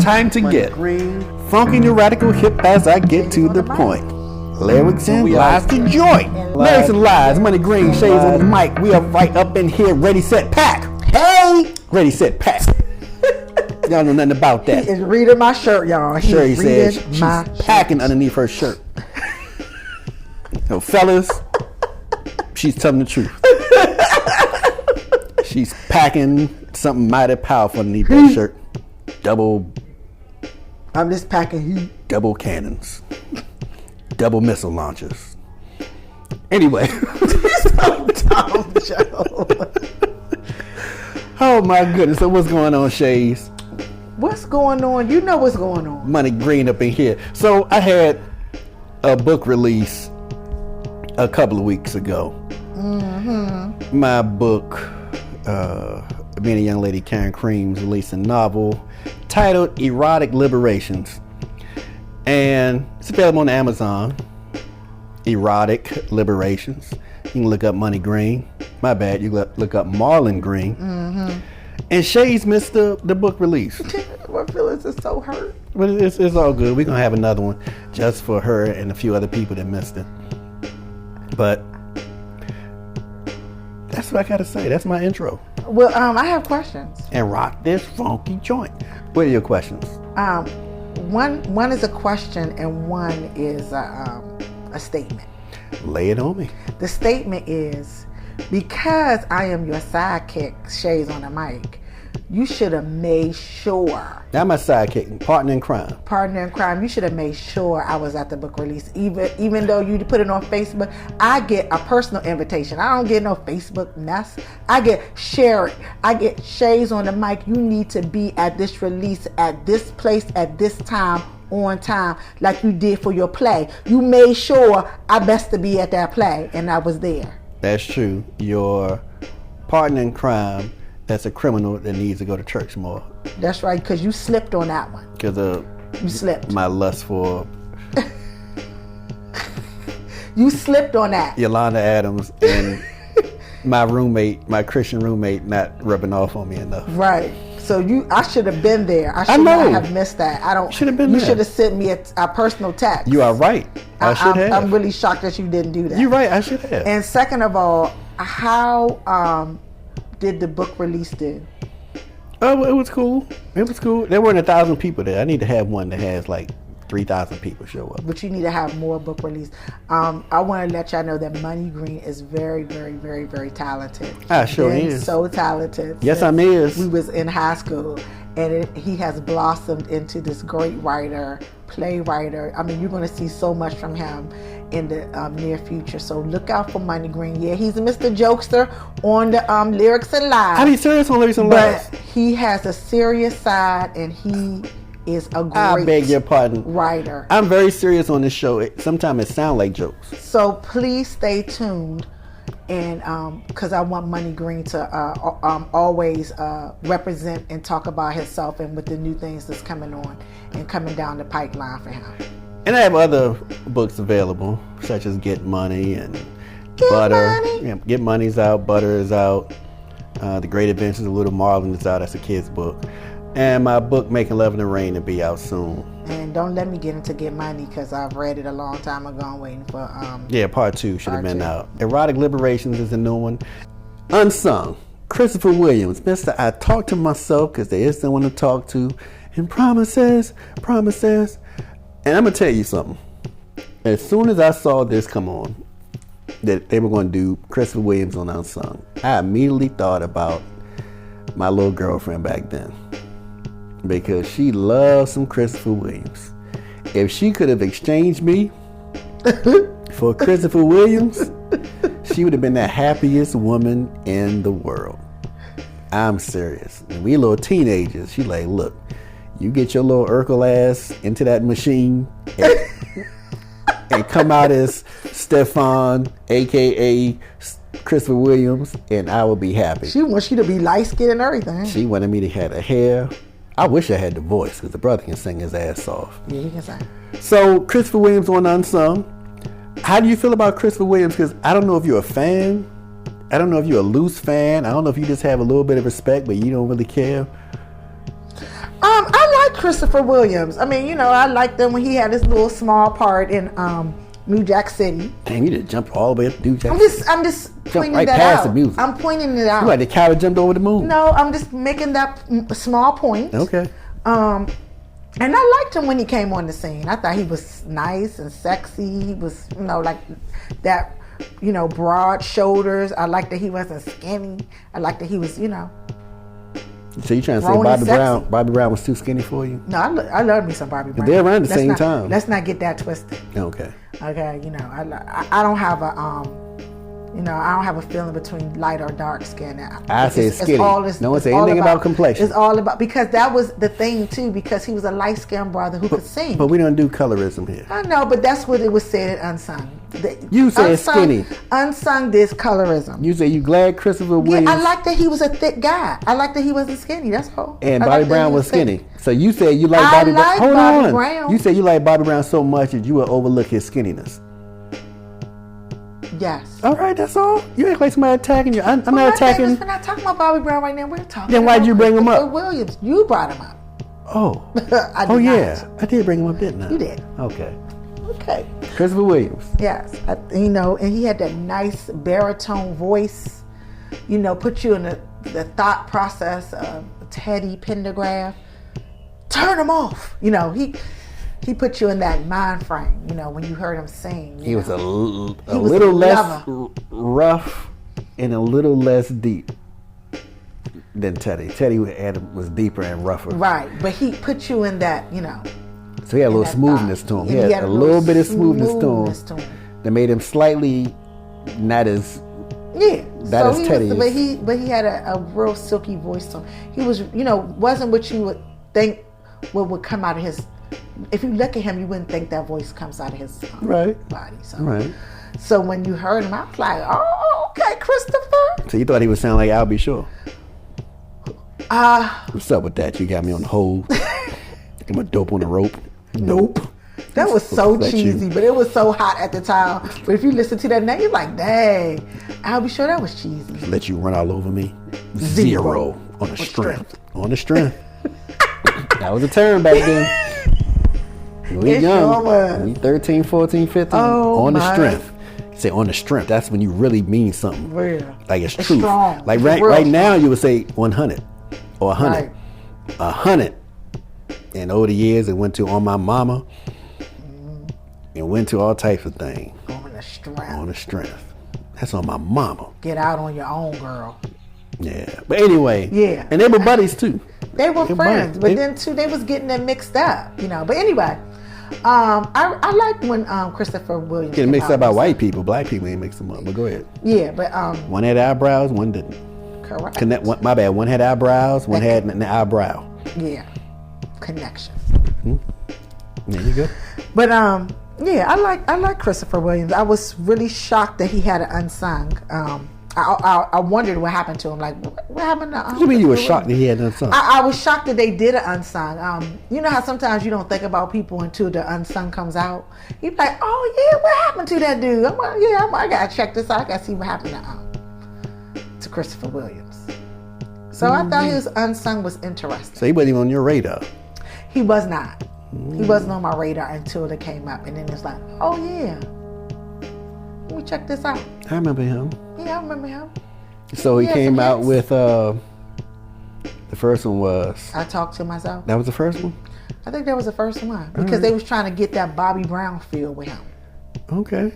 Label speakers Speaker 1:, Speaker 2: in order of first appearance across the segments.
Speaker 1: time to get
Speaker 2: green,
Speaker 1: funky, new, radical, hip as I get to the point. Lyrics and lies to joint. Lyrics and lies, Money Green, Shayz on the mic. We are right up in here, ready, set, pack.
Speaker 2: Hey!
Speaker 1: Ready, set, pack. Y'all know nothing about that.
Speaker 2: He is reading my shirt, y'all. He
Speaker 1: Sherry
Speaker 2: is
Speaker 1: said
Speaker 2: reading
Speaker 1: she's
Speaker 2: my
Speaker 1: packing
Speaker 2: shirt.
Speaker 1: underneath her shirt. So fellas, she's telling the truth. She's packing something mighty powerful underneath that shirt.
Speaker 2: I'm just packing heat.
Speaker 1: Double cannons. Double missile launchers. Anyway.
Speaker 2: So dumb, Joe.
Speaker 1: Oh my goodness. So what's going on, Shayz?
Speaker 2: What's going on? You know what's going on.
Speaker 1: Money Green up in here. So I had a book release a couple of weeks ago. Mm-hmm. My book, being a young lady, Karen Cream's released a novel titled Erotic Liberations. And it's available on Amazon. Erotic Liberations. You can look up Money Green. My bad, you look up Marlon Green. Mm-hmm. And Shayz missed the book release.
Speaker 2: My feelings are so hurt.
Speaker 1: But it's all good. We're going to have another one just for her and a few other people that missed it. But that's what I got to say. That's my intro.
Speaker 2: Well, I have questions.
Speaker 1: And rock this funky joint. What are your questions?
Speaker 2: One is a question and one is a statement.
Speaker 1: Lay it on me.
Speaker 2: The statement is, because I am your sidekick, Shayz on the mic, you should have made sure.
Speaker 1: Now my sidekick, partner in crime.
Speaker 2: Partner in crime, you should have made sure I was at the book release. Even though you put it on Facebook, I get a personal invitation. I don't get no Facebook mess. I get share it. I get Shayz on the mic. You need to be at this release, at this place, at this time, on time, like you did for your play. You made sure I best to be at that play, and I was there.
Speaker 1: That's true. Your partner in crime, that's a criminal that needs to go to church more.
Speaker 2: That's right, because you slipped on that one.
Speaker 1: Because
Speaker 2: you slipped.
Speaker 1: My lust for
Speaker 2: you slipped on that.
Speaker 1: Yolanda Adams and my roommate, my Christian roommate, not rubbing off on me enough.
Speaker 2: Right. So I should have been there. I should not have missed that.
Speaker 1: Should have been there.
Speaker 2: You should have sent me a personal text.
Speaker 1: You are right. I should have.
Speaker 2: I'm really shocked that you didn't do that.
Speaker 1: You're right. I should have.
Speaker 2: And second of all, how did the book release do?
Speaker 1: Oh, it was cool. It was cool. There weren't 1,000 people there. I need to have one that has like 3,000 people show up.
Speaker 2: But you need to have more book release. I want to let y'all know that Money Green is very, very, very, very talented.
Speaker 1: I sure is.
Speaker 2: So talented.
Speaker 1: Yes, I'm is.
Speaker 2: We was in high school, and he has blossomed into this great writer, playwright. I mean, you're going to see so much from him in the near future. So look out for Money Green. Yeah, he's a Mr. Jokester on the lyrics and lies.
Speaker 1: I mean, serious on lyrics and lies.
Speaker 2: But he has a serious side, and he is a great
Speaker 1: I beg your pardon.
Speaker 2: writer.
Speaker 1: I'm very serious on this show. Sometimes it sounds like jokes.
Speaker 2: So please stay tuned, and because I want Money Green to always represent and talk about himself and with the new things that's coming on and coming down the pipeline for him.
Speaker 1: And I have other books available, such as Get Money and Butter.
Speaker 2: Money.
Speaker 1: Yeah, Get Money's out, Butter is out. The Great Adventures of Little Marvin is out. That's a kid's book. And my book, Making Love in the Rain, will be out soon.
Speaker 2: And don't let me get into Get Money, because I've read it a long time ago. I'm waiting for
Speaker 1: yeah, part 2 should have been out. Erotic Liberations is a new one. Unsung, Christopher Williams. Mister, I talk to myself because there is someone to talk to. And promises. And I'm going to tell you something. As soon as I saw this come on, that they were going to do Christopher Williams on Unsung, I immediately thought about my little girlfriend back then. Because she loves some Christopher Williams. If she could have exchanged me for Christopher Williams, she would have been the happiest woman in the world. I'm serious. When we little teenagers, she like, look, you get your little Urkel ass into that machine and come out as Stefan, aka Christopher Williams, and I will be happy.
Speaker 2: She wants you to be light skinned and everything.
Speaker 1: She wanted me to have the hair. I wish I had the voice, because the brother can sing his ass off.
Speaker 2: Yeah, he can sing.
Speaker 1: So Christopher Williams on Unsung. How do you feel about Christopher Williams? Because I don't know if you're a fan. I don't know if you're a loose fan. I don't know if you just have a little bit of respect, but you don't really care.
Speaker 2: I like Christopher Williams. I mean, I liked him when he had his little small part in New Jack City.
Speaker 1: Damn, you just jumped all the way up to New Jack
Speaker 2: City. I'm just pointing
Speaker 1: right
Speaker 2: that
Speaker 1: past
Speaker 2: out.
Speaker 1: The music.
Speaker 2: I'm pointing it out.
Speaker 1: You like the cow that jumped over the moon.
Speaker 2: No, I'm just making that small point.
Speaker 1: Okay.
Speaker 2: And I liked him when he came on the scene. I thought he was nice and sexy. He was, like that, broad shoulders. I liked that he wasn't skinny. I liked that he was,
Speaker 1: So you trying to say Bobby Brown was too skinny for you?
Speaker 2: No, I love me some Bobby Brown.
Speaker 1: They're around the same time.
Speaker 2: Let's not get that twisted.
Speaker 1: Okay.
Speaker 2: Okay, I don't have a I don't have a feeling between light or dark skin.
Speaker 1: I say skinny. No one say anything about complexion.
Speaker 2: It's all about, because that was the thing too, because he was a light skinned brother who could sing.
Speaker 1: But we don't do colorism here.
Speaker 2: I know, but that's what it was said at Unsung.
Speaker 1: You said skinny.
Speaker 2: Unsung this colorism.
Speaker 1: You say you glad Christopher Williams.
Speaker 2: Yeah, I like that he was a thick guy. I like that he wasn't skinny. That's all.
Speaker 1: And Bobby Brown was skinny. So you said you like Bobby Brown. Hold on.
Speaker 2: Brown.
Speaker 1: You said you like Bobby Brown so much that you would overlook his skinniness.
Speaker 2: Yes.
Speaker 1: All right, that's all. You act like somebody attacking you. I'm not attacking.
Speaker 2: We're not talking about Bobby Brown right now. We're talking.
Speaker 1: Then why'd you bring him up?
Speaker 2: Williams. You brought him up.
Speaker 1: Oh.
Speaker 2: I did
Speaker 1: yeah.
Speaker 2: not.
Speaker 1: I did bring him up, didn't I?
Speaker 2: You did.
Speaker 1: Okay.
Speaker 2: Okay.
Speaker 1: Christopher Williams.
Speaker 2: Yes. And he had that nice baritone voice. Put you in the thought process of Teddy Pendergraft. Turn him off. He put you in that mind frame, when you heard him sing.
Speaker 1: He was a little less rough and a little less deep than Teddy. Teddy was deeper and rougher.
Speaker 2: Right, but he put you in that,
Speaker 1: So he had a little smoothness to him. He had a little bit of smoothness to him that made him slightly not as...
Speaker 2: Yeah,
Speaker 1: as Teddy is.
Speaker 2: But he had a real silky voice to him. He was, wasn't what you would think would come out of his... If you look at him, you wouldn't think that voice comes out of his body. So when you heard him, I was like, oh, okay, Christopher.
Speaker 1: So you thought he would sound like Al B. Shore? What's up with that? You got me on the hold. Am I dope on the rope? Nope.
Speaker 2: That was so cheesy, but it was so hot at the time. But if you listen to that now, you're like, dang, Al B. Shore, that was cheesy.
Speaker 1: Let you run all over me? Zero. On the strength. On the strength. That was a term back then. We young. We 13, 14, 15. On the strength. You say on the strength. That's when you really mean something.
Speaker 2: Real.
Speaker 1: Like it's true.
Speaker 2: Strong.
Speaker 1: Like right now you would say 100 or 100. Right. 100. And over the years it went to On My Mama. And went to all types of things.
Speaker 2: On the strength.
Speaker 1: On the strength. That's On My Mama.
Speaker 2: Get out on your own, girl.
Speaker 1: Yeah. But anyway.
Speaker 2: Yeah.
Speaker 1: And they were buddies too.
Speaker 2: They were friends. But then too, they was getting them mixed up. But anyway. I liked when Christopher Williams
Speaker 1: getting mixed up by white people. Black people ain't mixed them up. But go ahead.
Speaker 2: Yeah, but
Speaker 1: one had eyebrows, one didn't.
Speaker 2: Correct.
Speaker 1: My bad. One had eyebrows, one had an eyebrow.
Speaker 2: Yeah, connection.
Speaker 1: Mm-hmm. There you go.
Speaker 2: But yeah, I like Christopher Williams. I was really shocked that he had an Unsung. I wondered what happened to him. Like, what happened to?
Speaker 1: What do you mean you were shocked that he had an Unsung?
Speaker 2: I was shocked that they did an Unsung. You know how sometimes you don't think about people until the Unsung comes out. You be like, oh yeah, what happened to that dude? I gotta check this out. I gotta see what happened to Christopher Williams. So I thought his Unsung was interesting.
Speaker 1: So he wasn't even on your radar.
Speaker 2: He was not. He wasn't on my radar until it came up, and then it's like, oh yeah, let me check this out.
Speaker 1: I remember him.
Speaker 2: Yeah, I remember him.
Speaker 1: So he came out with the first one was
Speaker 2: I Talk to Myself.
Speaker 1: That was the first one?
Speaker 2: I think that was the first one because they was trying to get that Bobby Brown feel with him.
Speaker 1: Okay.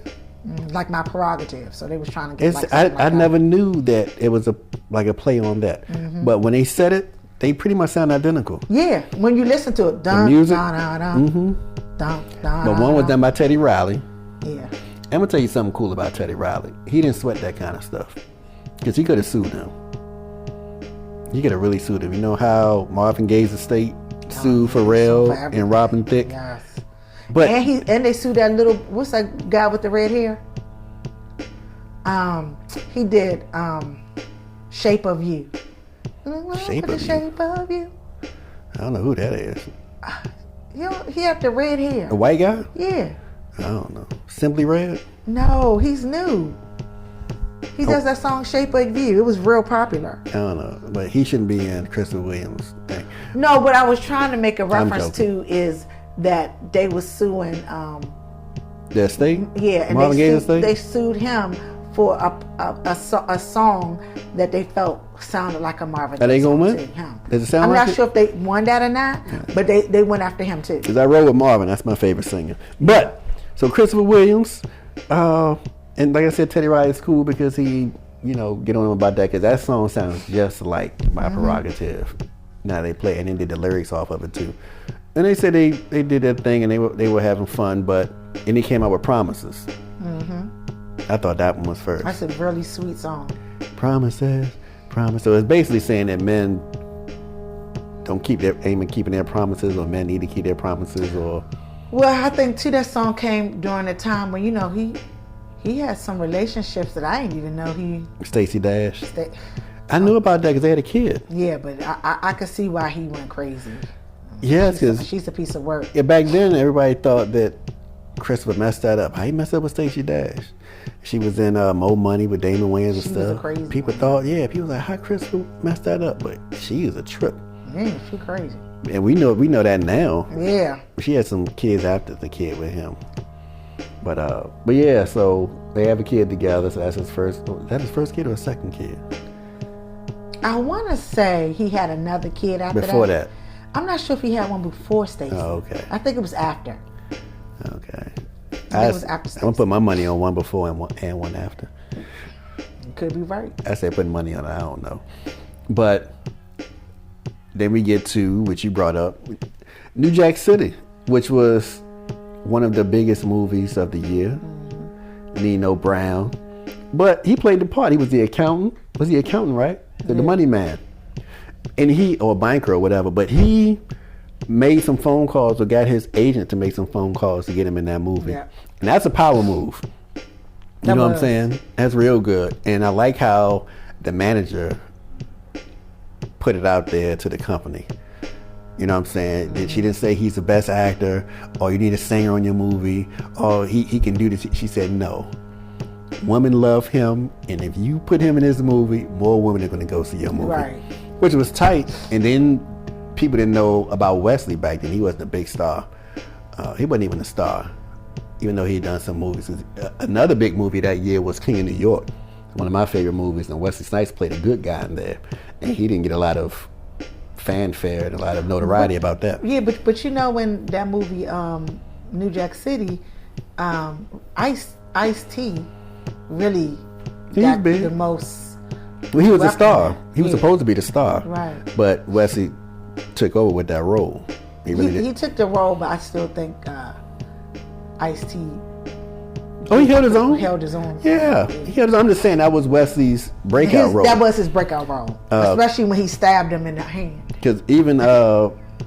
Speaker 2: Like My Prerogative. So they was trying to get
Speaker 1: I never knew that it was a play on that. Mm-hmm. But when they said it, they pretty much sound identical.
Speaker 2: Yeah, when you listen to it,
Speaker 1: the music.
Speaker 2: But
Speaker 1: one was done by Teddy Riley.
Speaker 2: Yeah.
Speaker 1: I'm gonna tell you something cool about Teddy Riley. He didn't sweat that kind of stuff because he could have sued him. He could have really sued him. You know how Marvin Gaye's estate sued Pharrell and Robin Thicke.
Speaker 2: Yes.
Speaker 1: But
Speaker 2: and they sued that little, what's that guy with the red hair? He did Shape of You.
Speaker 1: Shape of You. I don't know who that is.
Speaker 2: He had the red hair.
Speaker 1: The white guy?
Speaker 2: Yeah.
Speaker 1: I don't know. Simply Red?
Speaker 2: No, he's new. He does that song "Shape of You." It was real popular.
Speaker 1: I don't know, but he shouldn't be in Christopher Williams' thing.
Speaker 2: No, what I was trying to make a reference to is that they was suing.
Speaker 1: The estate?
Speaker 2: Yeah, and
Speaker 1: Marvin Gaye's estate?
Speaker 2: They sued him for a song that they felt sounded like a Marvin Gaye.
Speaker 1: Are they gonna win?
Speaker 2: Him.
Speaker 1: Does it sound
Speaker 2: I'm
Speaker 1: like
Speaker 2: not sure if they won that or not, but they went after him too.
Speaker 1: Because I roll with Marvin. That's my favorite singer. But, so Christopher Williams, and like I said, Teddy Riley's cool because he, get on him about that because that song sounds just like My Prerogative. Now they play and then did the lyrics off of it too. And they said they did their thing and they were having fun, and he came out with Promises. I thought that one was first.
Speaker 2: That's a really sweet song.
Speaker 1: Promises. So it's basically saying that men don't keeping their promises, or men need to keep their promises, or.
Speaker 2: Well, I think too that song came during a time when he had some relationships that I didn't even know he.
Speaker 1: Stacey Dash. I knew about that because they had a kid.
Speaker 2: Yeah, but I could see why he went crazy.
Speaker 1: Yes, because
Speaker 2: she's a piece of work.
Speaker 1: Yeah, back then everybody thought that Christopher messed that up. How he messed up with Stacey Dash? She was in Mo Money with Damon Wayans and stuff.
Speaker 2: Crazy
Speaker 1: people thought, people like, how Christopher messed that up? But she is a trip.
Speaker 2: Yeah, she crazy.
Speaker 1: And we know that now.
Speaker 2: Yeah.
Speaker 1: She had some kids after the kid with him. But yeah, so they have a kid together. So that's his first. Is that his first kid or a second kid?
Speaker 2: I want to say he had another kid after that.
Speaker 1: Before that.
Speaker 2: I'm not sure if he had one before Stacey.
Speaker 1: Oh, okay.
Speaker 2: I think it was after.
Speaker 1: Okay.
Speaker 2: It was after Stacey.
Speaker 1: I'm gonna put my money on one before and one after.
Speaker 2: You could be right.
Speaker 1: I say putting money on it. I don't know. But then we get to, which you brought up, New Jack City, which was one of the biggest movies of the year. Nino Brown. But he played the part. He was the accountant. Was he accountant, right? The money man. And or banker or whatever, but he made some phone calls or got his agent to make some phone calls to get him in that movie.
Speaker 2: Yeah.
Speaker 1: And that's a power move. You know what I'm saying? That's real good. And I like how the manager put it out there to the company. You know what I'm saying? She didn't say he's the best actor, or you need a singer on your movie, or he can do this. She said no. Women love him, and if you put him in this movie, more women are going to go see your movie.
Speaker 2: Right.
Speaker 1: Which was tight. And then people didn't know about Wesley back then. He wasn't a big star. He wasn't even a star, even though he had done some movies. Another big movie that year was King of New York, one of my favorite movies, and Wesley Snipes played a good guy in there. And he didn't get a lot of fanfare and a lot of notoriety about that.
Speaker 2: Yeah, but when that movie, New Jack City, Ice-T really got the most.
Speaker 1: Well, he was a star. He was supposed to be the star.
Speaker 2: Right.
Speaker 1: But Wesley took over with that role.
Speaker 2: He took the role, but I still think Ice-T.
Speaker 1: Oh, he held his own?
Speaker 2: Held his own.
Speaker 1: Yeah. He held his own. I'm just saying that was Wesley's breakout role.
Speaker 2: That was his breakout role. Especially when he stabbed him in the hand.
Speaker 1: Because even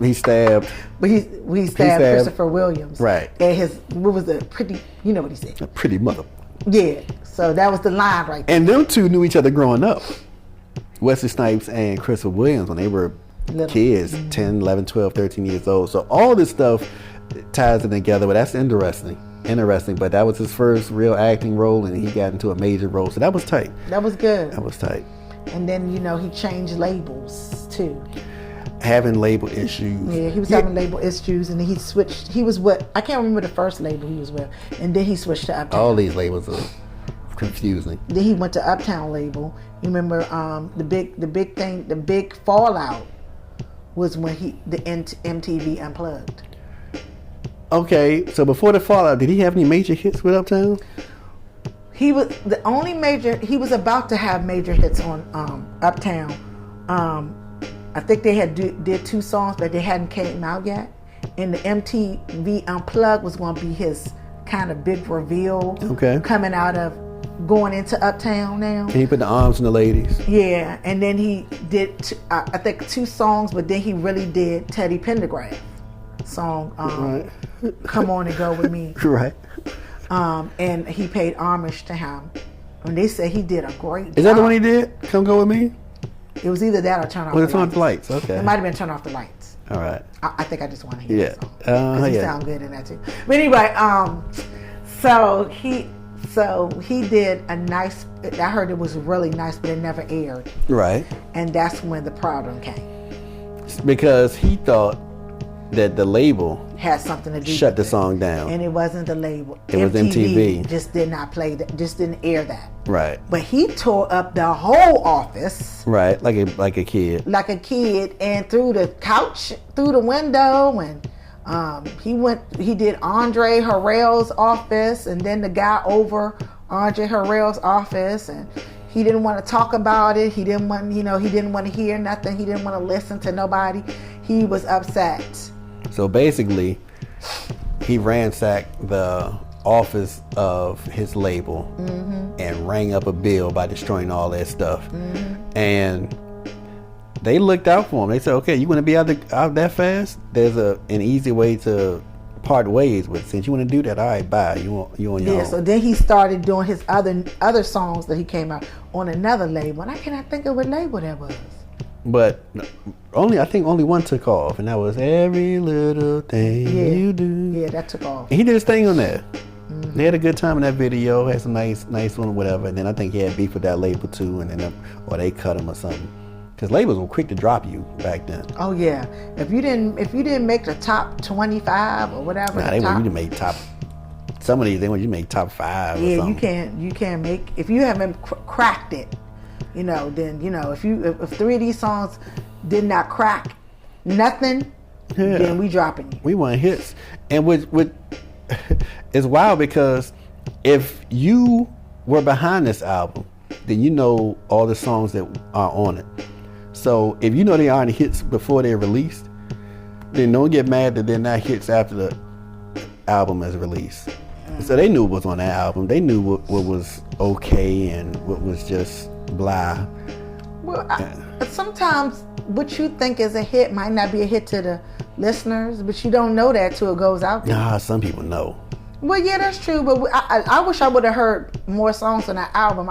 Speaker 1: he stabbed.
Speaker 2: But he stabbed Christopher Williams.
Speaker 1: Right.
Speaker 2: And what was the pretty, you know what he said?
Speaker 1: A pretty mother.
Speaker 2: Yeah. So that was the line right there.
Speaker 1: And them two knew each other growing up. Wesley Snipes and Christopher Williams when they were kids, 10, 11, 12, 13 years old. So all this stuff ties it together, but that's interesting. But that was his first real acting role, and he got into a major role. So that was tight.
Speaker 2: That was good.
Speaker 1: That was tight.
Speaker 2: And then, he changed labels, too.
Speaker 1: Having label issues.
Speaker 2: Yeah, he was having label issues, and then he switched. He was I can't remember the first label he was with, and then he switched to Uptown.
Speaker 1: All these labels are confusing.
Speaker 2: Then he went to Uptown label. You remember the big fallout was when the MTV Unplugged.
Speaker 1: Okay, so before the fallout, did he have any major hits with Uptown?
Speaker 2: He was the only major. He was about to have major hits on Uptown. I think they did 2 songs, but they hadn't came out yet. And the MTV Unplugged was going to be his kind of big reveal.
Speaker 1: Okay.
Speaker 2: Coming out of going into Uptown now.
Speaker 1: Can he put the arms on the ladies?
Speaker 2: Yeah, and then he did I think 2 songs, but then he really did Teddy Pendergrass song.
Speaker 1: Right.
Speaker 2: Come On and Go With Me.
Speaker 1: Right.
Speaker 2: And he paid homage to him. And they said he did a great job.
Speaker 1: Is that the one he did? Come Go With Me?
Speaker 2: It was either that or Turn Off
Speaker 1: the
Speaker 2: the
Speaker 1: Lights. Turn Off the Lights, okay.
Speaker 2: It might have been Turn Off the Lights.
Speaker 1: All right.
Speaker 2: I think I just want to hear that song. He
Speaker 1: Yeah.
Speaker 2: sound good in that too. But anyway, so So he did a nice, I heard it was really nice, but it never aired.
Speaker 1: Right.
Speaker 2: And that's when the problem came.
Speaker 1: Because he thought that the label
Speaker 2: Had something to do
Speaker 1: shut
Speaker 2: with
Speaker 1: the
Speaker 2: it.
Speaker 1: song down.
Speaker 2: And it wasn't the label.
Speaker 1: It was MTV.
Speaker 2: Just did not play that, just didn't air that.
Speaker 1: Right.
Speaker 2: But he tore up the whole office.
Speaker 1: Right. Like a kid.
Speaker 2: Like a kid, and through the couch, through the window, and he did Andre Harrell's office, and then the guy over Andre Harrell's office, and he didn't want to talk about it. He didn't want, he didn't want to hear nothing. He didn't want to listen to nobody. He was upset.
Speaker 1: So basically, he ransacked the office of his label and rang up a bill by destroying all that stuff. And they looked out for him. They said, "Okay, you want to be out that fast? There's an easy way to part ways with. Since you want to do that, all right, bye. You on your own."
Speaker 2: So then he started doing his other songs that he came out on another label, and I cannot think of what label that was.
Speaker 1: But I think only one took off, and that was Every Little Thing You Do.
Speaker 2: Yeah, that took off.
Speaker 1: And he did his thing on that. They had a good time in that video. Had some nice one, whatever. And then I think he had beef with that label too, and then or they cut him or something. Because labels were quick to drop you back then.
Speaker 2: Oh yeah, if you didn't make the top 25 or whatever.
Speaker 1: Nah, they want you to make top. Some of these they want you to make top 5.
Speaker 2: Yeah,
Speaker 1: or something.
Speaker 2: you can't make, if you haven't cracked it. Then if 3 of these songs did not crack nothing, then we dropping you.
Speaker 1: We want hits, and with it's wild because if you were behind this album, then you know all the songs that are on it. So if you know they aren't hits before they're released, then don't get mad that they're not hits after the album is released. So they knew what was on that album. They knew what was okay and what was just blah.
Speaker 2: Well, sometimes what you think is a hit might not be a hit to the listeners, but you don't know that till it goes out there.
Speaker 1: Nah, some people know.
Speaker 2: Well, yeah, that's true, but I wish I would have heard more songs on that album.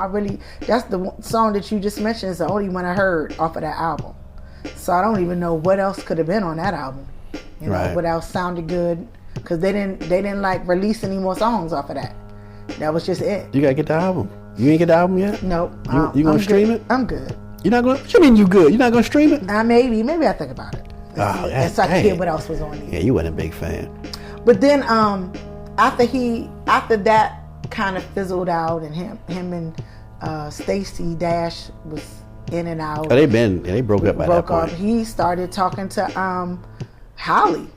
Speaker 2: That's the song that you just mentioned is the only one I heard off of that album. So I don't even know what else could have been on that album. What else sounded good, because they didn't like release any more songs off of that. That was just it.
Speaker 1: You gotta get the album. You ain't get the album yet?
Speaker 2: Nope.
Speaker 1: You gonna stream it?
Speaker 2: I'm good.
Speaker 1: You're not gonna? What you mean you good? You're not gonna stream it?
Speaker 2: Maybe I think about it. So I can hear what else was on it.
Speaker 1: Yeah, you wasn't a big fan.
Speaker 2: But then after that kind of fizzled out, and him and Stacey Dash was in and out.
Speaker 1: Oh, they broke up by that point.
Speaker 2: He started talking to Holly.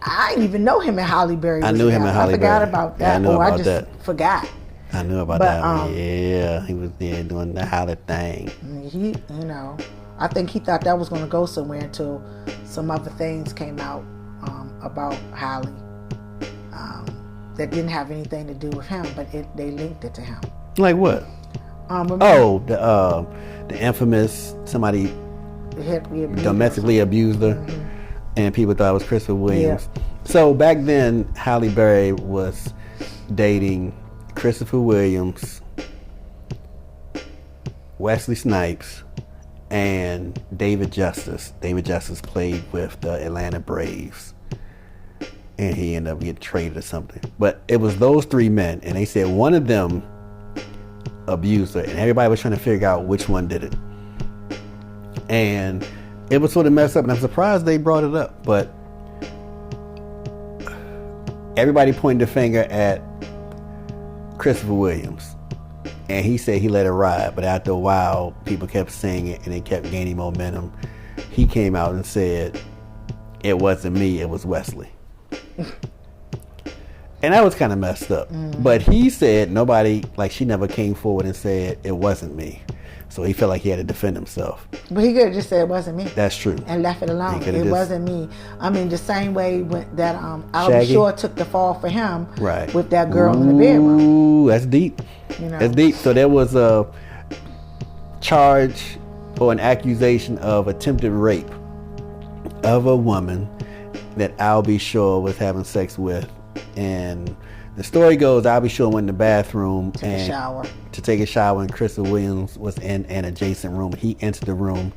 Speaker 2: I didn't even know him and Holly Berry.
Speaker 1: I knew him and Holly Berry.
Speaker 2: I forgot about that.
Speaker 1: Yeah,
Speaker 2: I just forgot.
Speaker 1: I knew about that one. Yeah, he was there doing the Holly thing.
Speaker 2: I think he thought that was going to go somewhere until some other things came out about Holly that didn't have anything to do with him, but they linked it to him.
Speaker 1: Like what? The infamous somebody domestically abused her, and people thought it was Christopher Williams. Yeah. So back then, Halle Berry was dating Christopher Williams, Wesley Snipes, and David Justice. David Justice played with the Atlanta Braves, and he ended up getting traded or something. But it was those 3 men, and they said one of them abused her, and everybody was trying to figure out which one did it. And it was sort of messed up, and I'm surprised they brought it up, but everybody pointed the finger at Christopher Williams, and he said he let it ride, but after a while people kept saying it and it kept gaining momentum. He came out and said it wasn't me, it was Wesley. And that was kind of messed up. But he said nobody, like she never came forward and said it wasn't me, so he felt like he had to defend himself.
Speaker 2: But he could have just said it wasn't me.
Speaker 1: That's true.
Speaker 2: And left it alone. It wasn't me. I mean, the same way that Albie Shore took the fall for him, right, with that girl in the bedroom.
Speaker 1: Ooh, that's deep. That's deep. So there was a charge or an accusation of attempted rape of a woman that Albie Shore was having sex with. And the story goes, Albie Shore went in the bathroom to take a shower, and Christopher Williams was in an adjacent room. He entered the room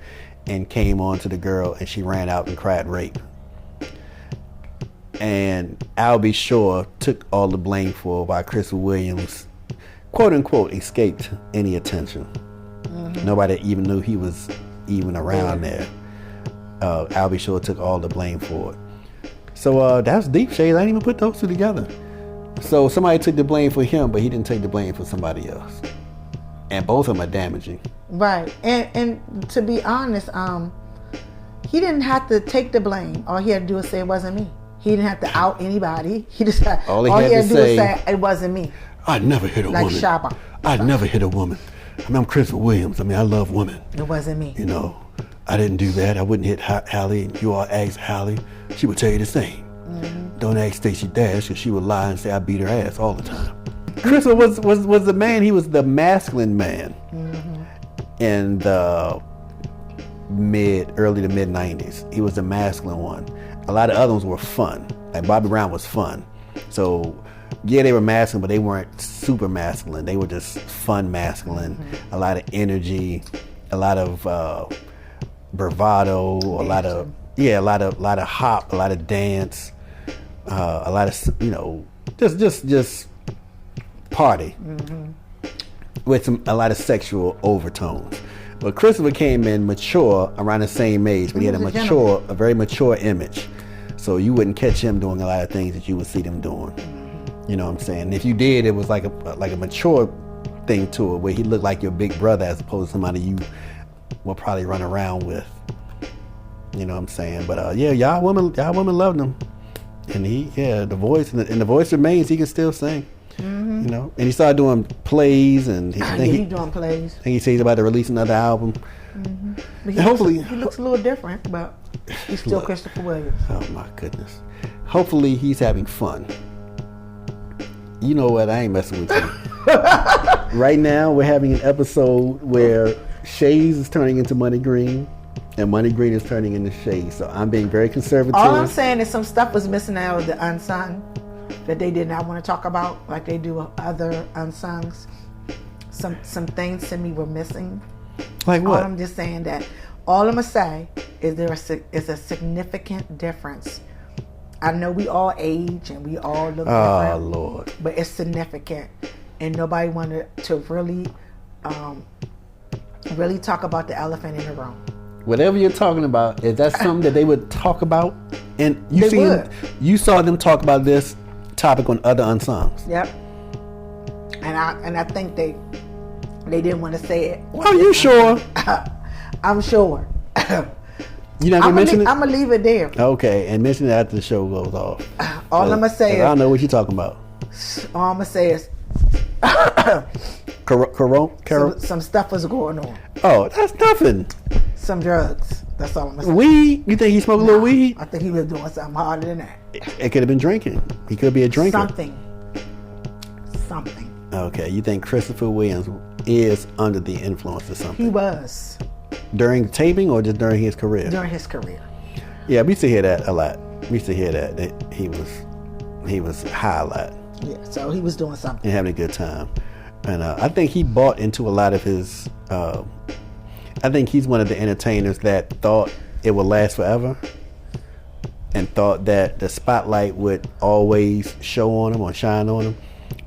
Speaker 1: and came on to the girl, and she ran out and cried rape. And Albie Shore took all the blame for it, while Christopher Williams quote unquote, escaped any attention. Nobody even knew he was even around there. Albie Shore took all the blame for it. So that's deep, Shayz. I didn't even put those two together. So somebody took the blame for him, but he didn't take the blame for somebody else. And both of them are damaging.
Speaker 2: Right. And to be honest, he didn't have to take the blame. All he had to do was say it wasn't me. He didn't have to out anybody. He just all he had to do was say it wasn't me.
Speaker 1: I'd never hit a woman.
Speaker 2: Like Shabba.
Speaker 1: I'd never hit a woman. I mean, I'm Christopher Williams. I mean, I love women.
Speaker 2: It wasn't me.
Speaker 1: You know, I didn't do that. I wouldn't hit Hallie. You all ask Hallie, she would tell you the same. Don't ask Stacey Dash, because she would lie and say I beat her ass all the time. Christopher was the man. He was the masculine man in the early to mid 90s. He was the masculine one. A lot of other ones were fun. Like Bobby Brown was fun. So yeah, they were masculine, but they weren't super masculine. They were just fun masculine. A lot of energy, a lot of bravado, a lot of hop, a lot of dance, a lot of just party with a lot of sexual overtones. But Christopher came in mature around the same age, but he had a very mature image. So you wouldn't catch him doing a lot of things that you would see them doing. You know what I'm saying? If you did, it was like a mature thing to it, where he looked like your big brother as opposed to somebody you will probably run around with. You know what I'm saying? But yeah, y'all women loved him, and the voice remains. He can still sing. You know, and he started doing plays, and
Speaker 2: he's doing plays.
Speaker 1: I think he said he's about to release another album.
Speaker 2: But hopefully he looks a little different, but he's still Christopher Williams.
Speaker 1: Oh my goodness! Hopefully he's having fun. You know what? I ain't messing with you. Right now, we're having an episode where Shayz is turning into Money Green, and Money Green is turning into Shayz. So I'm being very conservative.
Speaker 2: All I'm saying is some stuff was missing out of the Unsung that they did not want to talk about, like they do other Unsungs. Some things to me were missing.
Speaker 1: Like what?
Speaker 2: All I'm just saying that. All I'm gonna say is there is a significant difference. I know we all age and we all look different.
Speaker 1: Oh Lord!
Speaker 2: But it's significant, and nobody wanted to really talk about the elephant in the room.
Speaker 1: Whatever you're talking about, is that something that they would talk about? And you saw them talk about this topic on other Unsungs.
Speaker 2: Yep. And I think they didn't want to say it.
Speaker 1: Are you sure?
Speaker 2: I'm sure.
Speaker 1: You not gonna mention it?
Speaker 2: I'm gonna leave it there.
Speaker 1: Okay, and mention it after the show goes off.
Speaker 2: All I'm gonna say is,
Speaker 1: I don't know what you're talking about.
Speaker 2: All I'm gonna say is some stuff was going on.
Speaker 1: Oh, that's nothing.
Speaker 2: Some drugs. That's all I'm gonna say.
Speaker 1: Weed? You think he smoked a little weed?
Speaker 2: I think he was doing something harder than that.
Speaker 1: It could have been drinking. He could be a drinker.
Speaker 2: Something.
Speaker 1: Okay, you think Christopher Williams is under the influence of something?
Speaker 2: He was.
Speaker 1: During taping or just during his career?
Speaker 2: During his career.
Speaker 1: Yeah, we used to hear that a lot. We used to hear that he was high a lot.
Speaker 2: Yeah, so he was doing something.
Speaker 1: And having a good time. And I think he bought into a lot of his... I think he's one of the entertainers that thought it would last forever and thought that the spotlight would always show on him or shine on him.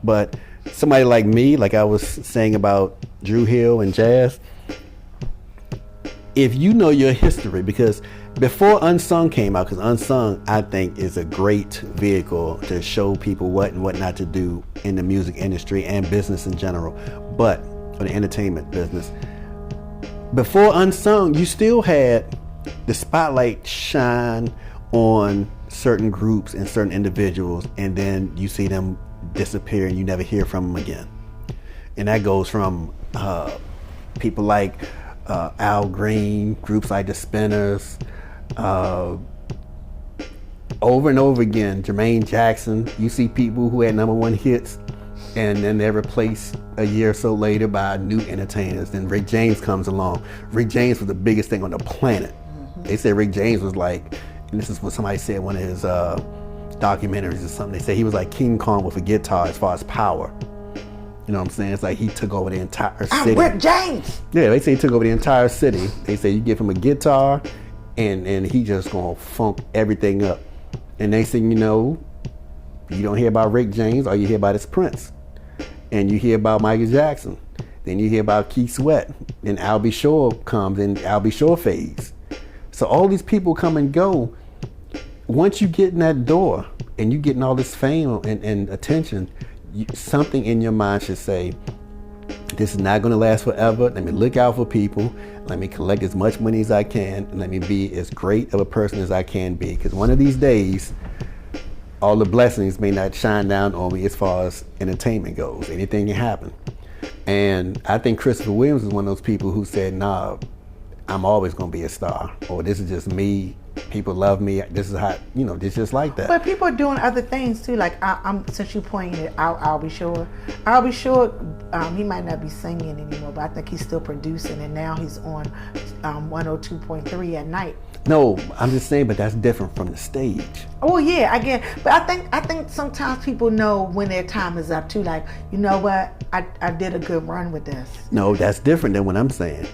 Speaker 1: But somebody like me, like I was saying about Drew Hill and Jazz, if you know your history, because before Unsung came out, because Unsung, I think, is a great vehicle to show people what and what not to do in the music industry and business in general, but for the entertainment business. Before Unsung, you still had the spotlight shine on certain groups and certain individuals, and then you see them disappear and you never hear from them again. And that goes from people like Al Green, groups like the Spinners, over and over again. Jermaine Jackson, you see people who had #1 hits and then they're replaced a year or so later by new entertainers. Then Rick James comes along. Rick James was the biggest thing on the planet. They said Rick James was like, and this is what somebody said in one of his documentaries or something, they said he was like King Kong with a guitar as far as power. You know what I'm saying? It's like he took over the entire city.
Speaker 2: Rick James!
Speaker 1: Yeah, they say he took over the entire city. They say you give him a guitar and he just gonna funk everything up. And they say, you know, you don't hear about Rick James, all you hear about is Prince. and you hear about Michael Jackson. Then you hear about Keith Sweat. Then Al B. Shore comes in, Al B. Shore phase. So all these people come and go. Once you get in that door and you getting all this fame and attention, something in your mind should say, this is not going to last forever. Let me look out for people. Let me collect as much money as I can. And let me be as great of a person as I can be. Because one of these days, all the blessings may not shine down on me as far as entertainment goes. Anything can happen. And I think Christopher Williams is one of those people who said, nah, I'm always going to be a star. Or this is just me. People love me. This is how, it's just like that.
Speaker 2: But people are doing other things too. Like since you pointed out, I'll be sure. He might not be singing anymore, but I think he's still producing, and now he's on 102.3 at night.
Speaker 1: No, I'm just saying, but that's different from the stage.
Speaker 2: Oh yeah, I get. But I think sometimes people know when their time is up too. Like, you know what, I did a good run with this.
Speaker 1: No, that's different than what I'm saying.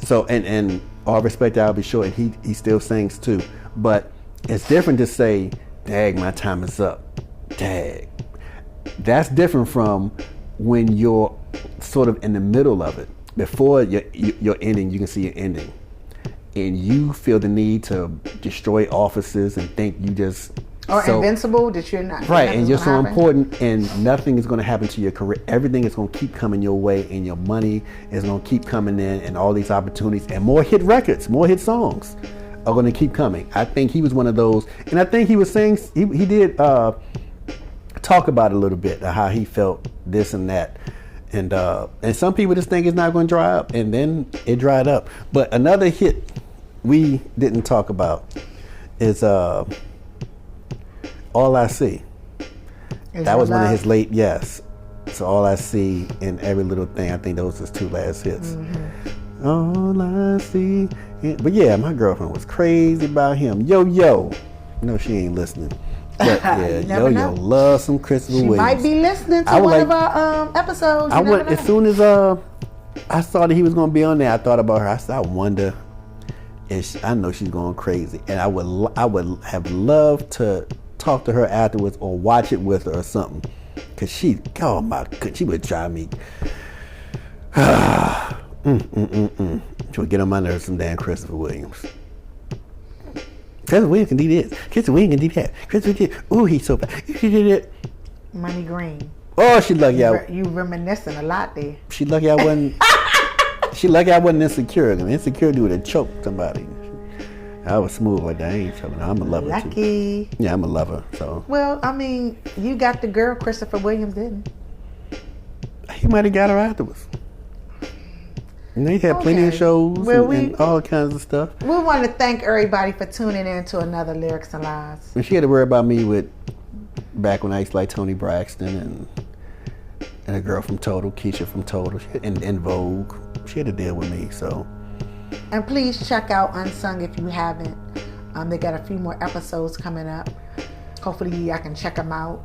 Speaker 1: So and all respect to Al B. Shore, and he still sings too. But it's different to say, "Dag, my time is up." Dag. That's different from when you're sort of in the middle of it. Before your ending, you can see your ending, and you feel the need to destroy offices and think you just
Speaker 2: invincible, that you're not
Speaker 1: right, and you're so important, and nothing is going to happen to your career. Everything is going to keep coming your way, and your money is going to keep coming in, and all these opportunities, and more hit records, more hit songs are going to keep coming. I think he was one of those, and I think he was saying he did talk about it a little bit, how he felt this and that, and some people just think it's not going to dry up, and then it dried up. But another hit we didn't talk about is All I See. That was one of his late, yes. So All I See and Every Little Thing, I think those was his two last hits. Mm-hmm. All I see. But yeah, my girlfriend was crazy about him. Yo. No, she ain't listening. But yeah, Yo loves some Christopher Williams.
Speaker 2: She might be listening to one of our episodes.
Speaker 1: As soon as I saw that he was going to be on there, I thought about her. I said, I wonder if I know she's going crazy. And I would have loved to talk to her afterwards or watch it with her or something, because she would drive me she would get on my nerves, some damn Christopher Williams. Christopher Williams can do this, Christopher Williams can do that, Christopher did, ooh, he's so bad, he did it.
Speaker 2: Money Green.
Speaker 1: Oh, she lucky
Speaker 2: you reminiscing a lot there.
Speaker 1: She lucky I wasn't insecure. I mean, insecurity would have choked somebody. I was smooth like that. I ain't trouble. I'm a lover
Speaker 2: Lucky.
Speaker 1: too. Yeah, I'm a lover. So.
Speaker 2: Well, I mean, you got the girl Christopher Williams, didn't
Speaker 1: he? Might have got her afterwards. And they had plenty of shows and all kinds of stuff.
Speaker 2: We want to thank everybody for tuning in to another Lyrics and Lies.
Speaker 1: And she had to worry about me with back when I used to like Toni Braxton and a girl from Total, Keisha from Total, and Vogue. She had to deal with me, so.
Speaker 2: And please check out Unsung if you haven't. They got a few more episodes coming up. Hopefully I can check them out.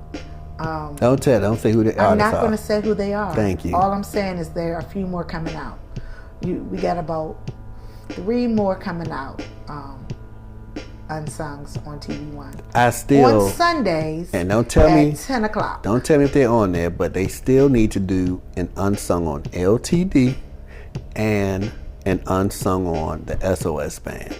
Speaker 1: Don't say who they are.
Speaker 2: I'm not going to say who they are.
Speaker 1: Thank you.
Speaker 2: All I'm saying is there are a few more coming out. We got about 3 more coming out. Unsungs on TV One. On Sundays.
Speaker 1: And don't tell me
Speaker 2: at 10 o'clock.
Speaker 1: Don't tell me if they're on there, but they still need to do an Unsung on LTD and an Unsung on the SOS band.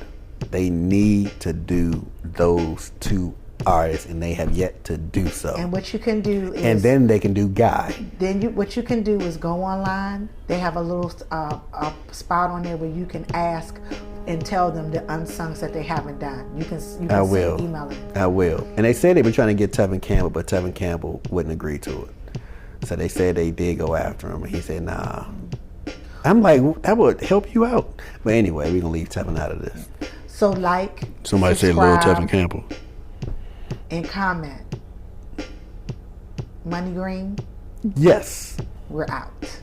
Speaker 1: They need to do those 2 artists, and they have yet to do so.
Speaker 2: And what you can do is,
Speaker 1: and then they can do Guy.
Speaker 2: Then what you can do is go online. They have a little a spot on there where you can ask and tell them the unsungs that they haven't done. You can email it.
Speaker 1: I will. And they said they were trying to get Tevin Campbell, but Tevin Campbell wouldn't agree to it. So they said they did go after him, and he said, nah. I'm like, that would help you out. But anyway, we're going to leave Tevin out of this.
Speaker 2: So
Speaker 1: somebody say Lord Tevin Campbell.
Speaker 2: And comment. Money Green?
Speaker 1: Yes.
Speaker 2: We're out.